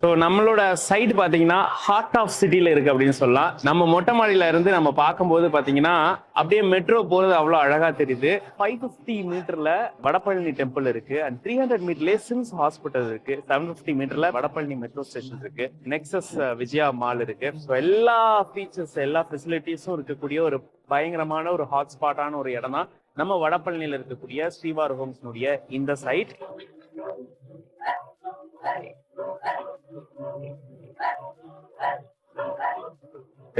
So நம்மளோட side பார்த்தீங்கன்னா heart of சிட்டியில் இருக்குது அப்படின்னு சொல்லலாம். நம்ம மொட்டை மாடியில இருந்து நம்ம பார்க்கும்போது பார்த்தீங்கன்னா அப்படியே மெட்ரோ போகிறது அவ்வளோ அழகாக தெரியுது. 550 மீட்டரில் வடபழனி டெம்பிள் இருக்கு. அண்ட் 300 மீட்டர்லேயே சிம்ஸ் ஹாஸ்பிட்டல் இருக்கு. 750 மீட்டரில் வடபழனி மெட்ரோ ஸ்டேஷன் இருக்கு. நெக்ஸஸ் விஜயா மால் இருக்கு. ஸோ எல்லா ஃபீச்சர்ஸ் எல்லா ஃபெசிலிட்டிஸும் இருக்கக்கூடிய ஒரு பயங்கரமான ஒரு ஹாட்ஸ்பாட்டான ஒரு இடம் தான் நம்ம வடபழனியில் இருக்கக்கூடிய ஸ்ரீவார் ஹோம்ஸ்னுடைய இந்த சைட்.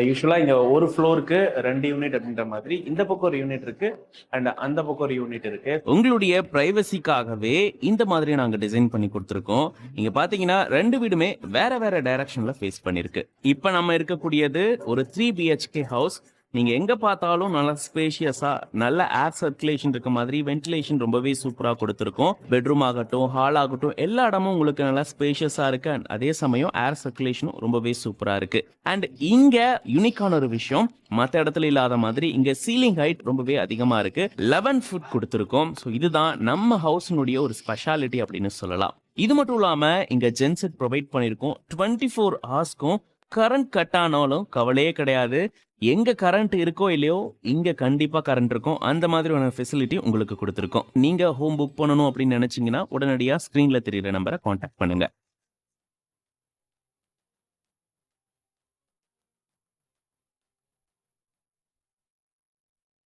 யூஸ்வலா இங்க ஒரு ஃப்ளோருக்கு 2 யூனிட் அப்படின்ற மாதிரி இந்த பக்கம் ஒரு யூனிட் இருக்கு அண்ட் அந்த பக்கம் ஒரு யூனிட் இருக்கு. உங்களுடைய பிரைவசிக்காகவே இந்த மாதிரி நாங்க டிசைன் பண்ணி கொடுத்துருக்கோம். இங்க பாத்தீங்கன்னா 2 வீடுமே வேற வேற டைரக்ஷன்ல ஃபேஸ் பண்ணிருக்கு. இப்ப நம்ம இருக்கக்கூடியது ஒரு 3 BHK ஹவுஸ். நீங்க எங்க பார்த்தாலும் நல்ல ஸ்பேஷியஸா நல்ல ஏர் சர்க்குலேஷன் இருக்க மாதிரி வென்டிலேஷன் ரொம்பவே சூப்பரா கொடுத்துருக்கோம். பெட்ரூம் ஆகட்டும் ஹால் ஆகட்டும் எல்லா இடமும் உங்களுக்கு நல்லா ஸ்பேஷியஸா இருக்கு. அண்ட் அதே சமயம் ஏர் சர்க்குலேஷனும் ரொம்பவே சூப்பரா இருக்கு. அண்ட் இங்க யூனிக்கான ஒரு விஷயம், மற்ற இடத்துல இல்லாத மாதிரி இங்க சீலிங் ஹைட் ரொம்பவே அதிகமா இருக்கு. 11 ஃபுட் கொடுத்துருக்கோம். ஸோ இதுதான் நம்ம ஹவுஸ்னுடைய ஒரு ஸ்பெஷாலிட்டி அப்படின்னு சொல்லலாம். இது மட்டும் இல்லாம இங்க ஜென்செட் ப்ரொவைட் பண்ணிருக்கோம். 24 ஹவர்ஸ்க்கும் கரண்ட் கட் ஆனாலும் கவலையே கிடையாது. எங்க கரண்ட் இருக்கோ இல்லையோ இங்க கண்டிப்பா கரண்ட் இருக்கும். அந்த மாதிரி ஒரு ஃபெசிலிட்டி உங்களுக்கு கொடுத்துருக்கோம். நீங்க ஹோம் புக் பண்ணணும் அப்படின்னு நினைச்சீங்கன்னா உடனடியா ஸ்கிரீன்ல தெரியுற நம்பரை கான்டாக்ட் பண்ணுங்க.